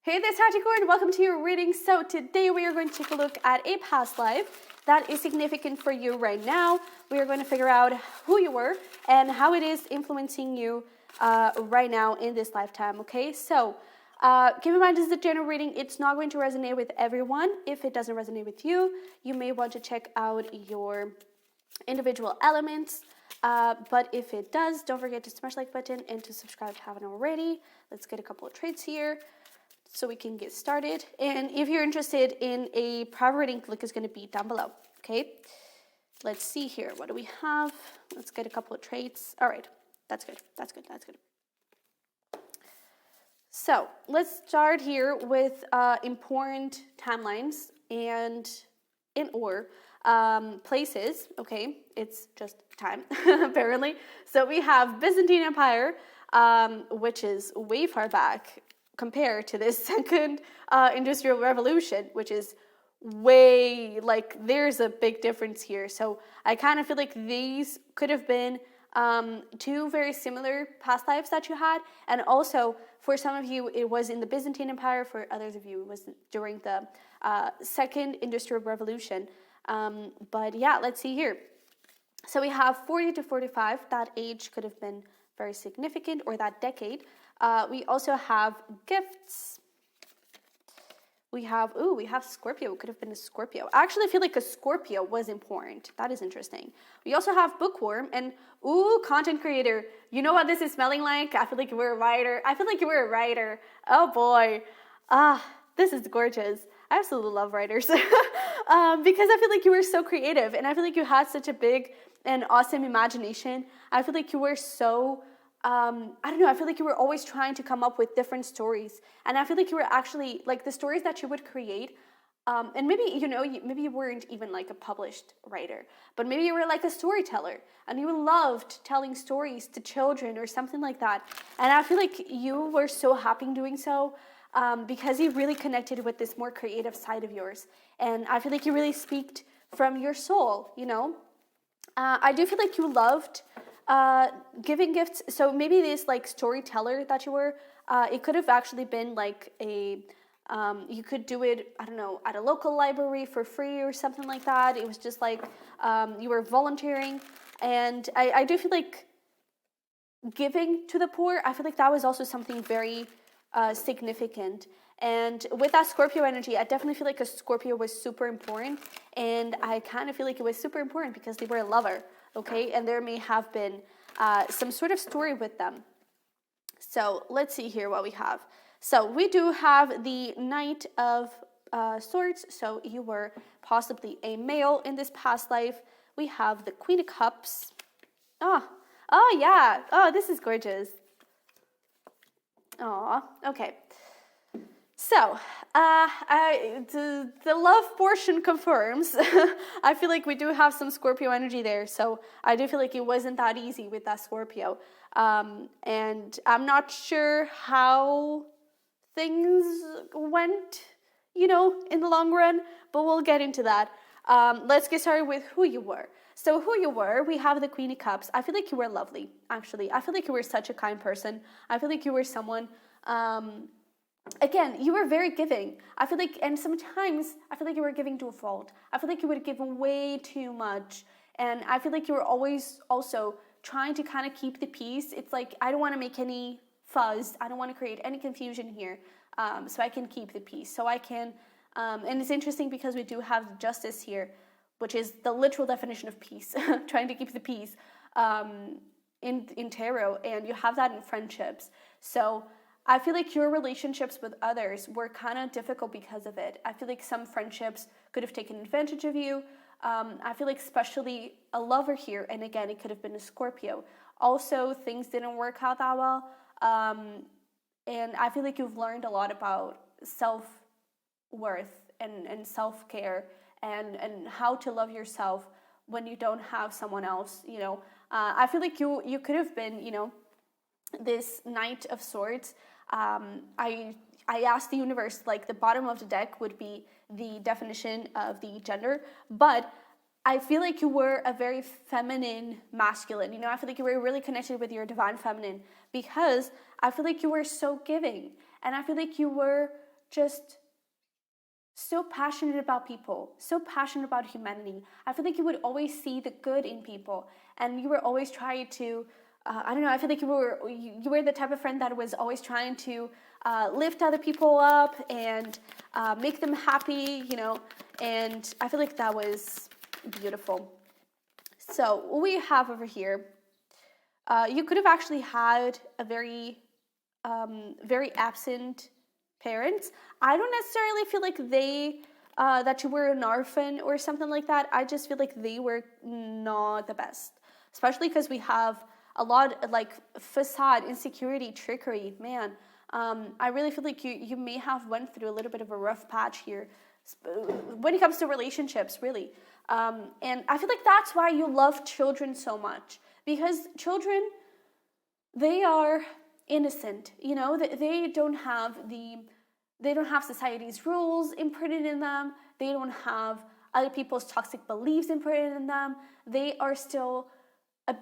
Hey there, Capricorn! Welcome to your reading. So today we are going to take a look at a past life that is significant for you right now. We are going to figure out who you were and how it is influencing you right now in this lifetime, okay? So keep in mind, this is a general reading. It's not going to resonate with everyone. If it doesn't resonate with you, you may want to check out your individual elements. But if it does, don't forget to smash the like button and to subscribe if you haven't already. Let's get a couple of trades here so we can get started. And if you're interested in a private reading, link is going to be down below, okay? Let's see here. What do we have? Let's get a couple of trades. All right, that's good. That's good. That's good. So let's start here with important timelines and places, okay? It's just time, apparently. So we have Byzantine Empire, which is way far back compared to this second industrial revolution, which is way, like, there's a big difference here. So I kind of feel like these could have been two very similar past lives that you had. And also, for some of you, it was in the Byzantine Empire. For others of you, it was during the second industrial revolution. But yeah, let's see here. So we have 40 to 45. That age could have been very significant, or that decade. We also have gifts. We have Scorpio. It could have been a Scorpio. I actually feel like a Scorpio was important. That is interesting. We also have bookworm and content creator. You know what this is smelling like? I feel like you were a writer. Oh boy. This is gorgeous. I absolutely love writers because I feel like you were so creative, and I feel like you had such a big and awesome imagination. I feel like you were so I feel like you were always trying to come up with different stories. And I feel like you were actually, like, the stories that you would create, and maybe, maybe you weren't even like a published writer, but maybe you were like a storyteller, and you loved telling stories to children or something like that. And I feel like you were so happy doing so, because you really connected with this more creative side of yours. And I feel like you really speaked from your soul, I do feel like you loved giving gifts. So maybe this, like, storyteller that you were, it could have actually been like you could do it, I don't know, at a local library for free or something like that. It was just like you were volunteering. And I do feel like giving to the poor, I feel like that was also something very significant. And with that Scorpio energy, I definitely feel like a Scorpio was super important. And I kind of feel like it was super important because they were a lover, okay? And there may have been some sort of story with them. So let's see here what we have. So we do have the Knight of Swords. So you were possibly a male in this past life. We have the Queen of Cups. Oh yeah. Oh, this is gorgeous. Oh, okay. So, the love portion confirms. I feel like we do have some Scorpio energy there. So I do feel like it wasn't that easy with that Scorpio. And I'm not sure how things went, in the long run, but we'll get into that. Let's get started with who you were. So who you were, we have the Queen of Cups. I feel like you were lovely, actually. I feel like you were such a kind person. I feel like you were someone... Again, you were very giving. I feel like, and sometimes I feel like you were giving to a fault. I feel like you would give way too much. And I feel like you were always also trying to kind of keep the peace. It's like, I don't want to make any fuzz. I don't want to create any confusion here. So I can keep the peace. So I can, and it's interesting because we do have justice here, which is the literal definition of peace, trying to keep the peace in tarot. And you have that in friendships. So I feel like your relationships with others were kind of difficult because of it. I feel like some friendships could have taken advantage of you. I feel like especially a lover here, and again, it could have been a Scorpio. Also, things didn't work out that well. And I feel like you've learned a lot about self-worth and self-care and how to love yourself when you don't have someone else, I feel like you could have been, this Knight of Swords. I asked the universe, like, the bottom of the deck would be the definition of the gender, but I feel like you were a very feminine masculine. I feel like you were really connected with your divine feminine because I feel like you were so giving, and I feel like you were just so passionate about people, so passionate about humanity. I feel like you would always see the good in people, and you were always trying to, I don't know, I feel like you were the type of friend that was always trying to lift other people up and make them happy, and I feel like that was beautiful. So what we have over here, you could have actually had a very absent parents. I don't necessarily feel like that you were an orphan or something like that. I just feel like they were not the best, especially because we have a lot like facade, insecurity, trickery. Man, I really feel like you may have went through a little bit of a rough patch here when it comes to relationships, really. And I feel like that's why you love children so much, because children, they are innocent, they don't have society's rules imprinted in them. They don't have other people's toxic beliefs imprinted in them. They are still a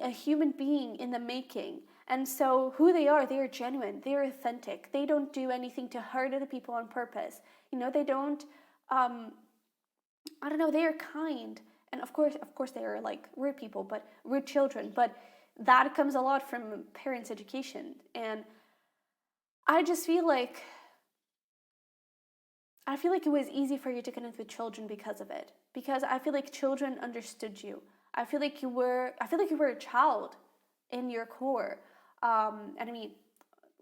human being in the making. And so who they are genuine, they are authentic. They don't do anything to hurt other people on purpose. They don't, I don't know, they are kind. And of course they are like rude people, but rude children. But that comes a lot from parents' education. And I just feel like it was easy for you to connect with children because of it. Because I feel like children understood you. I feel like you were a child in your core. And I mean,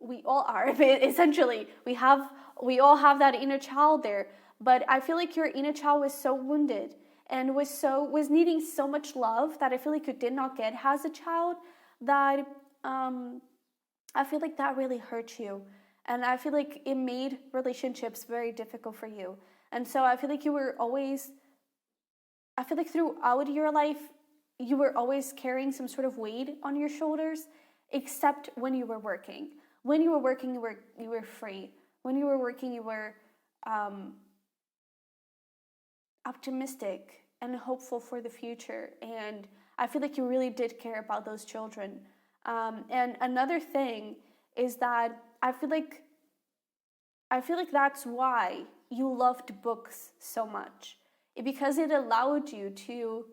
we all are, essentially. We all have that inner child there. But I feel like your inner child was so wounded and was needing so much love that I feel like you did not get as a child, that I feel like that really hurt you. And I feel like it made relationships very difficult for you. And so I feel like throughout your life, you were always carrying some sort of weight on your shoulders, except when you were working. When you were working, you were free. When you were working, you were optimistic and hopeful for the future. And I feel like you really did care about those children. And another thing is that I feel like that's why you loved books so much. Because it allowed you to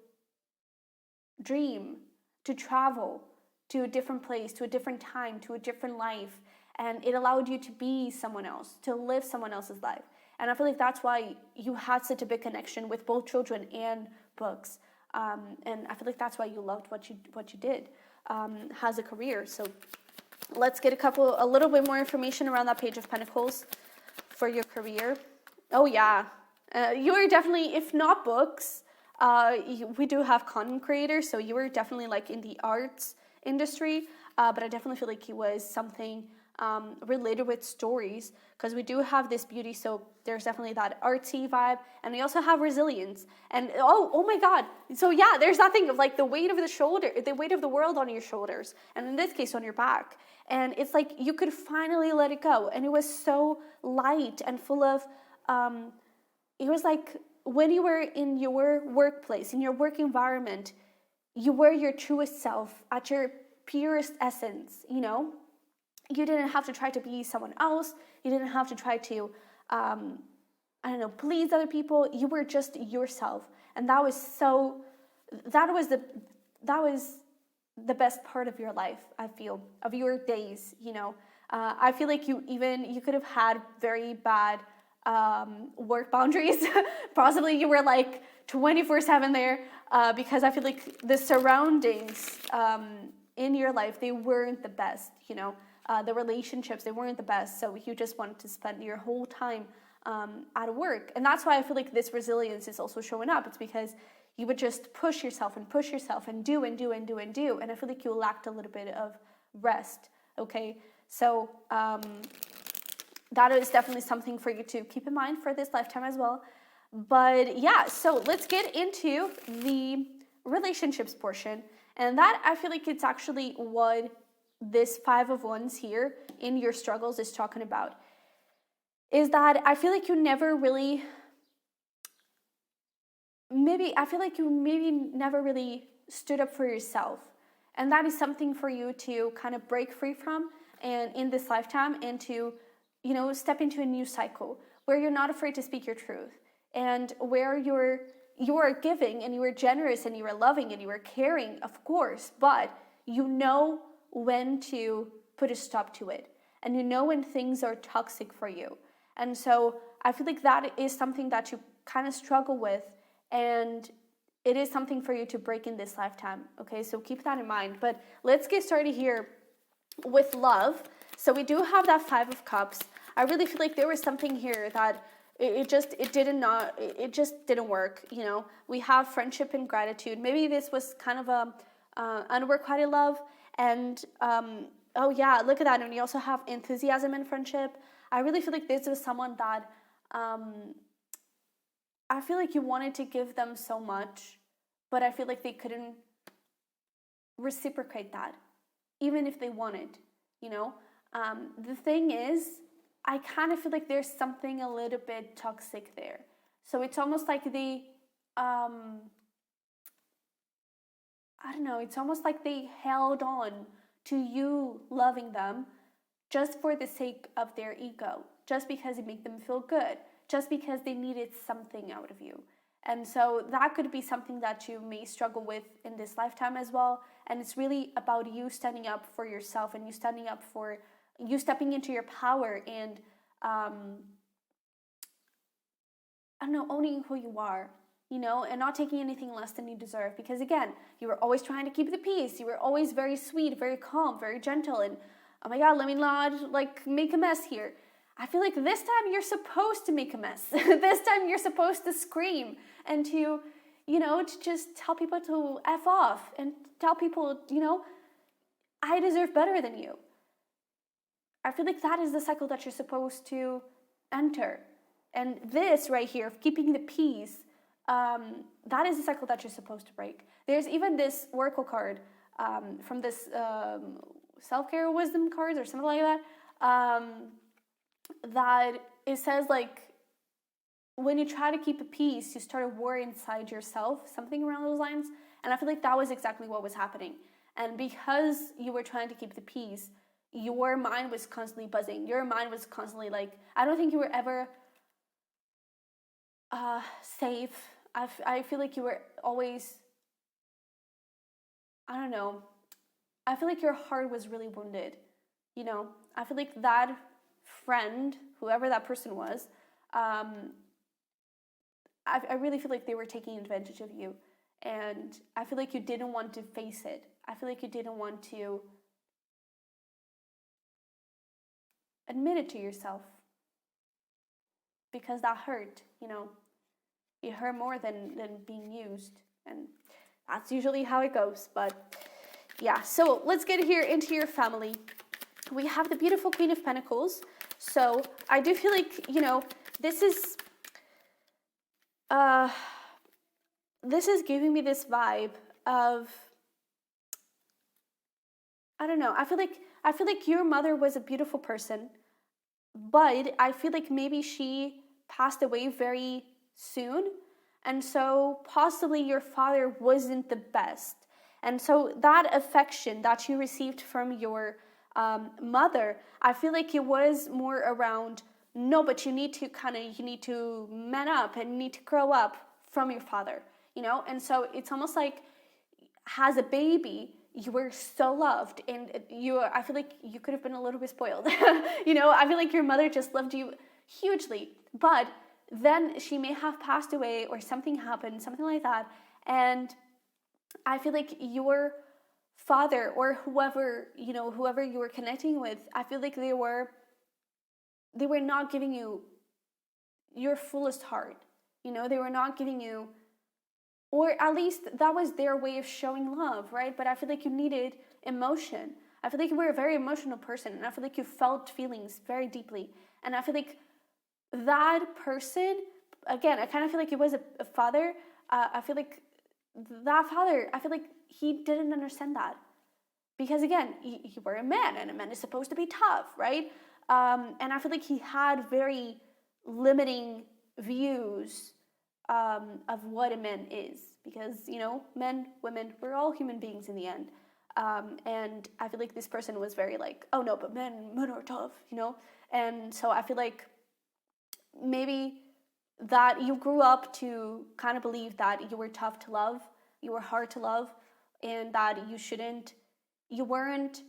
dream, to travel to a different place, to a different time, to a different life. And it allowed you to be someone else, to live someone else's life. And I feel like that's why you had such a big connection with both children and books. And I feel like that's why you loved what you did as a career. So let's get a little bit more information around that Page of Pentacles for your career. Oh yeah, you are definitely, if not books, we do have content creators, so you were definitely like in the arts industry, but I definitely feel like he was something related with stories, because we do have this beauty, so there's definitely that artsy vibe, and we also have resilience, and oh my god, so yeah, there's that thing of like the weight of the world on your shoulders, and in this case on your back, and it's like you could finally let it go, and it was so light and full of it was like when you were in your workplace, in your work environment, you were your truest self at your purest essence, You didn't have to try to be someone else. You didn't have to try to, please other people. You were just yourself. And that was the best part of your life, I feel, of your days, I feel like you could have had very bad work boundaries. Possibly you were like 24/7 there, because I feel like the surroundings in your life, they weren't the best, the relationships, they weren't the best, so you just wanted to spend your whole time at work. And that's why I feel like this resilience is also showing up. It's because you would just push yourself and do and do and do and do, and I feel like you lacked a little bit of rest. Okay, so that is definitely something for you to keep in mind for this lifetime as well. But yeah, so let's get into the relationships portion. And that, I feel like it's actually what this 5 of Wands here in your struggles is talking about. Is that I feel like you never really, I feel like you maybe never really stood up for yourself. And that is something for you to kind of break free from, and in this lifetime, and to step into a new cycle where you're not afraid to speak your truth, and where you are giving and you are generous and you are loving and you are caring, of course, but you know when to put a stop to it, and you know when things are toxic for you. And so I feel like that is something that you kind of struggle with, and it is something for you to break in this lifetime. Okay, so keep that in mind. But let's get started here with love. So we do have that Five of Cups. I really feel like there was something here that it just didn't work. We have friendship and gratitude. Maybe this was kind of a unrequited love, and oh yeah, look at that. And we also have enthusiasm and friendship. I really feel like this was someone that I feel like you wanted to give them so much, but I feel like they couldn't reciprocate that, even if they wanted. The thing is, I kind of feel like there's something a little bit toxic there. So it's almost like they, I don't know, it's almost like they held on to you loving them just for the sake of their ego, just because it made them feel good, just because they needed something out of you. And so that could be something that you may struggle with in this lifetime as well. And it's really about you standing up for yourself, and you standing up for you stepping into your power, and I don't know, owning who you are, and not taking anything less than you deserve. Because again, you were always trying to keep the peace. You were always very sweet, very calm, very gentle, and oh my God, let me not make a mess here. I feel like this time you're supposed to make a mess. This time you're supposed to scream and to just tell people to F off, and tell people, I deserve better than you. I feel like that is the cycle that you're supposed to enter. And this right here, of keeping the peace, that is the cycle that you're supposed to break. There's even this oracle card from this self-care wisdom cards or something like that, that it says when you try to keep a peace, you start a war inside yourself, something around those lines. And I feel like that was exactly what was happening. And because you were trying to keep the peace, your mind was constantly buzzing. Your mind was constantly I don't think you were ever safe. I feel like you were always, I don't know, I feel like your heart was really wounded. I feel like that friend, whoever that person was, I really feel like they were taking advantage of you. And I feel like you didn't want to face it. I feel like you didn't want to admit it to yourself, because that hurt. It hurt more than being used, and that's usually how it goes. But yeah, so let's get here into your family. We have the beautiful Queen of Pentacles. So I do feel like this is giving me this vibe of, I don't know, I feel like your mother was a beautiful person, but I feel like maybe she passed away very soon, and so possibly your father wasn't the best. And so that affection that you received from your mother, I feel like it was more around, no, but you need to man up and you need to grow up from your father, and so it's almost like, as a baby, you were so loved, and I feel like you could have been a little bit spoiled. I feel like your mother just loved you hugely, but then she may have passed away or something happened, something like that, and I feel like your father or whoever you were connecting with, I feel like they were not giving you your fullest heart. They were not giving you, or at least that was their way of showing love, right? But I feel like you needed emotion. I feel like you were a very emotional person, and I feel like you felt feelings very deeply. And I feel like that person, again, I kind of feel like it was a father. I feel like that father, I feel like he didn't understand that. Because again, you were a man, and a man is supposed to be tough, right? And I feel like he had very limiting views of what a man is. Because, men, women, we're all human beings in the end. And I feel like this person was very oh no, but men are tough, And so I feel like maybe that you grew up to kind of believe that you were tough to love, you were hard to love, and that you weren't,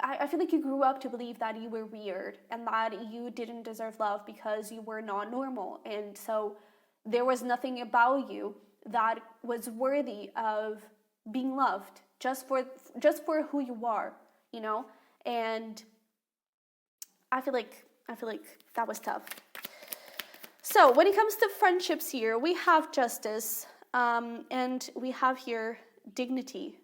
I feel like you grew up to believe that you were weird and that you didn't deserve love because you were not normal. And so there was nothing about you that was worthy of being loved just for who you are, you know? And I feel like that was tough. So when it comes to friendships here, we have justice, and we have here dignity.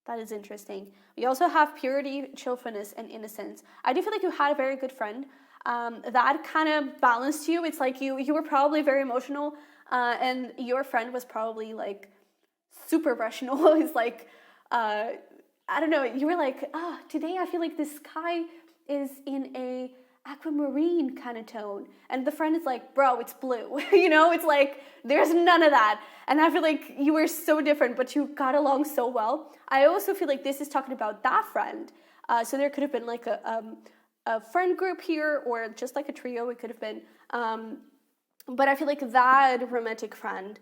That is interesting. We also have purity, cheerfulness, and innocence. I do feel like you had a very good friend. That kind of balanced you. It's like you were probably very emotional, and your friend was probably like super rational. It's like, I don't know, you were like, today I feel like the sky is in a aquamarine kind of tone, and the friend is like, bro, it's blue. You know, it's like there's none of that. And I feel like you were so different, but you got along so well. I also feel like this is talking about that friend, so there could have been like a friend group here, or just like a trio. It could have been, but I feel like that romantic friend,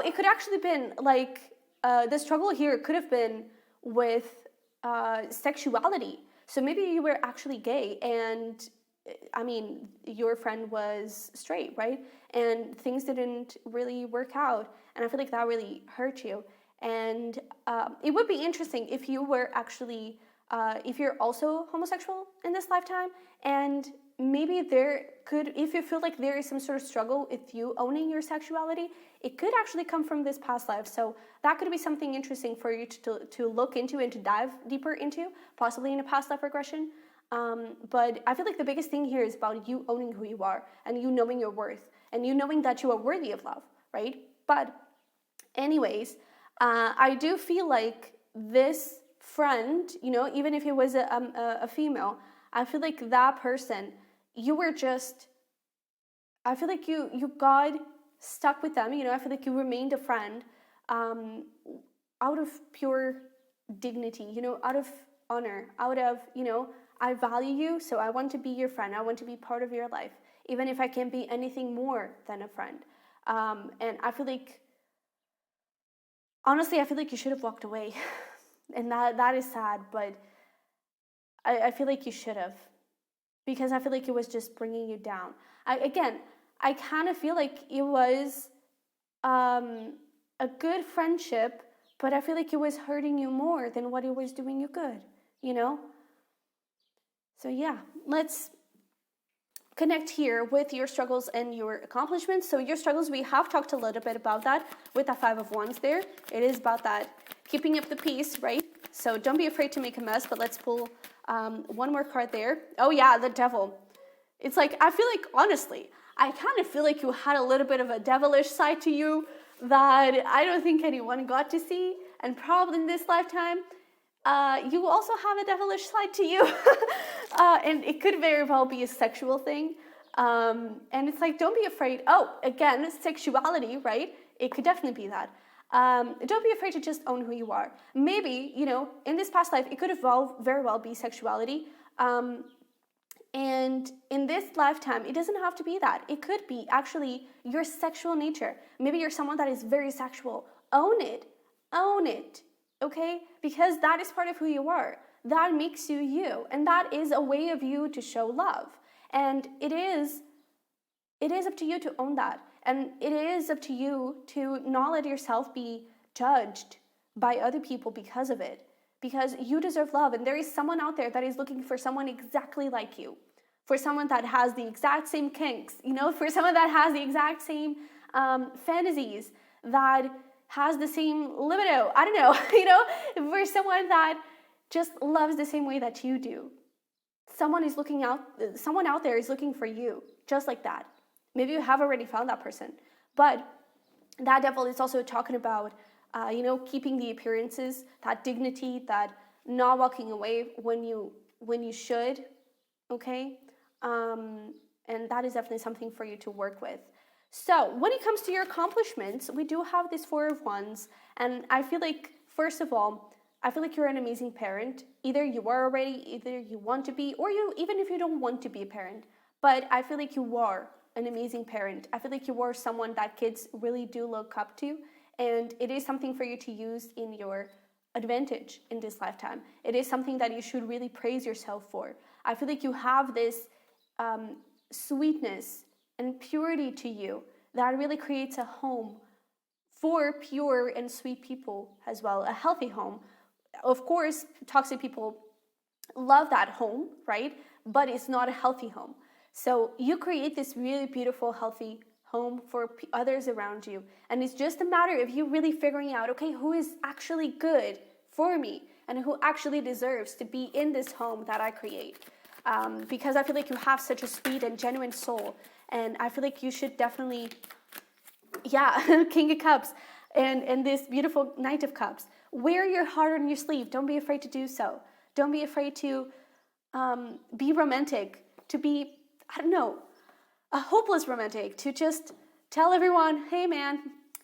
it could actually been like the struggle here could have been with sexuality. So maybe you were actually gay, and I mean, your friend was straight, right? And things didn't really work out. And I feel like that really hurt you. And it would be interesting if you were actually, if you're also homosexual in this lifetime, and maybe if you feel like there is some sort of struggle with you owning your sexuality, it could actually come from this past life. So that could be something interesting for you to look into and to dive deeper into, possibly in a past life regression. But I feel like the biggest thing here is about you owning who you are, and you knowing your worth, and you knowing that you are worthy of love, right? But anyways, I do feel like this friend, you know, even if it was a female, I feel like that person, I feel like you got stuck with them, you know. I feel like you remained a friend out of pure dignity, you know, out of honor, out of, you know, I value you, so I want to be your friend. I want to be part of your life, even if I can't be anything more than a friend. And I feel like, honestly, I feel like you should have walked away. And that is sad, but I feel like you should have. Because I feel like it was just bringing you down. I kind of feel like it was a good friendship, but I feel like it was hurting you more than what it was doing you good, you know? So yeah, let's connect here with your struggles and your accomplishments. So your struggles, we have talked a little bit about that with the 5 of Wands there. It is about that keeping up the peace, right? So don't be afraid to make a mess, but let's pull one more card there. Oh yeah, the Devil. It's like, I feel like, honestly, I kind of feel like you had a little bit of a devilish side to you that I don't think anyone got to see, and probably in this lifetime. You also have a devilish side to you, and it could very well be a sexual thing. And it's like, don't be afraid. Oh, again, sexuality, right? It could definitely be that. Don't be afraid to just own who you are. Maybe, you know, in this past life, it could very well be sexuality. And in this lifetime, it doesn't have to be that. It could be actually your sexual nature. Maybe you're someone that is very sexual. Own it. Own it. Okay? Because that is part of who you are. That makes you you. And that is a way of you to show love. And it is up to you to own that. And it is up to you to not let yourself be judged by other people because of it. Because you deserve love. And there is someone out there that is looking for someone exactly like you. For someone that has the exact same kinks. You know, for someone that has the exact same fantasies. That has the same libido, I don't know, you know, for someone that just loves the same way that you do. Someone out there is looking for you, just like that. Maybe you have already found that person, but that Devil is also talking about, you know, keeping the appearances, that dignity, that not walking away when you should, okay? And that is definitely something for you to work with. So when it comes to your accomplishments, we do have this 4 of Wands, and I feel like, first of all, I feel like you're an amazing parent. Either you are already, either you want to be, or you, even if you don't want to be a parent. But I feel like you are an amazing parent. I feel like you are someone that kids really do look up to. And it is something for you to use in your advantage in this lifetime. It is something that you should really praise yourself for. I feel like you have this sweetness and purity to you that really creates a home for pure and sweet people as well, a healthy home. Of course, toxic people love that home, right? But it's not a healthy home. So you create this really beautiful, healthy home for others around you. And it's just a matter of you really figuring out, okay, who is actually good for me and who actually deserves to be in this home that I create. Because I feel like you have such a sweet and genuine soul. And I feel like you should definitely, King of Cups and this beautiful Knight of Cups. Wear your heart on your sleeve. Don't be afraid to do so. Don't be afraid to be romantic, to be, I don't know, a hopeless romantic, to just tell everyone, hey man,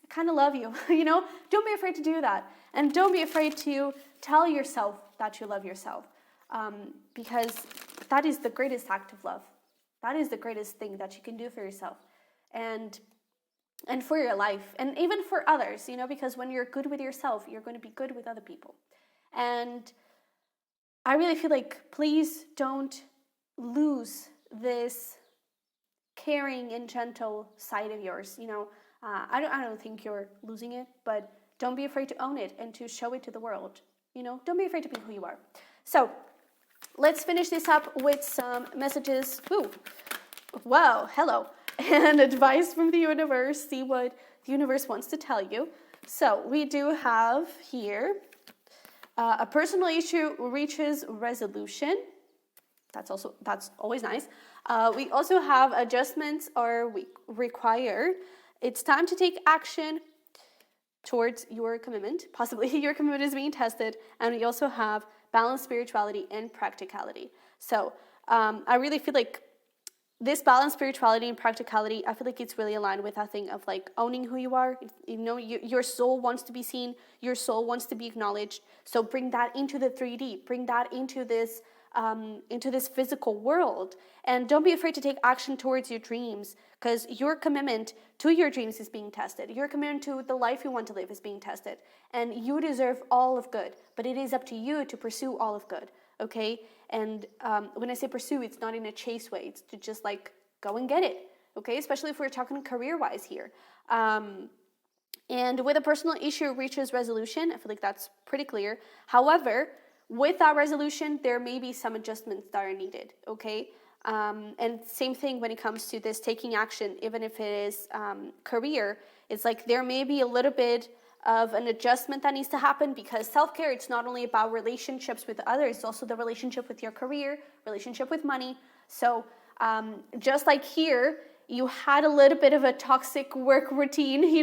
I kind of love you, Don't be afraid to do that. And don't be afraid to tell yourself that you love yourself, because that is the greatest act of love. That is the greatest thing that you can do for yourself and for your life, and even for others, because when you're good with yourself, you're going to be good with other people. And I really feel like, please don't lose this caring and gentle side of yours. I don't think you're losing it, but don't be afraid to own it and to show it to the world. Don't be afraid to be who you are. So let's finish this up with some messages. Ooh, wow, hello. And advice from the universe. See what the universe wants to tell you. So we do have here a personal issue reaches resolution. That's always nice. We also have adjustments are required. It's time to take action towards your commitment. Possibly your commitment is being tested. And we also have balanced spirituality and practicality. So I really feel like this balanced spirituality and practicality, I feel like it's really aligned with that thing of like owning who you are. Your soul wants to be seen. Your soul wants to be acknowledged. So bring that into the 3D. Bring that into this physical world. And don't be afraid to take action towards your dreams, because your commitment to your dreams is being tested. Your commitment to the life you want to live is being tested. And you deserve all of good, but it is up to you to pursue all of good, okay? And when I say pursue, it's not in a chase way. It's to just like go and get it, okay? Especially if we're talking career-wise here. And with a personal issue reaches resolution, I feel like that's pretty clear. However, with that resolution, there may be some adjustments that are needed, okay? And same thing when it comes to this taking action, even if it is career, it's like there may be a little bit of an adjustment that needs to happen, because self-care, it's not only about relationships with others, it's also the relationship with your career, relationship with money. So just like here, you had a little bit of a toxic work routine,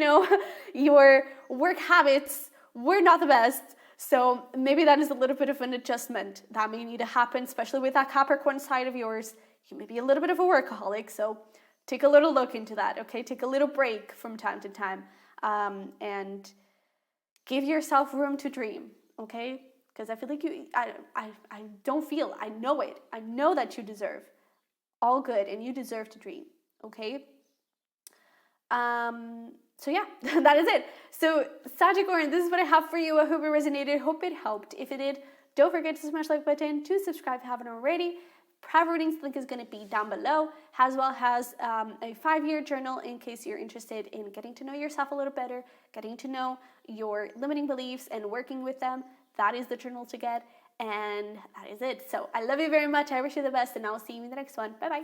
your work habits were not the best. So maybe that is a little bit of an adjustment that may need to happen, especially with that Capricorn side of yours. You may be a little bit of a workaholic, so take a little look into that, okay? Take a little break from time to time, and give yourself room to dream, okay? Because I feel like I know it. I know that you deserve all good and you deserve to dream, okay? So yeah, that is it. So Sagittarius, this is what I have for you. I hope it resonated. Hope it helped. If it did, don't forget to smash the like button, to subscribe if you haven't already. Private readings link is going to be down below, as well as a 5-year journal in case you're interested in getting to know yourself a little better, getting to know your limiting beliefs and working with them. That is the journal to get, and that is it. So I love you very much. I wish you the best, and I will see you in the next one. Bye-bye.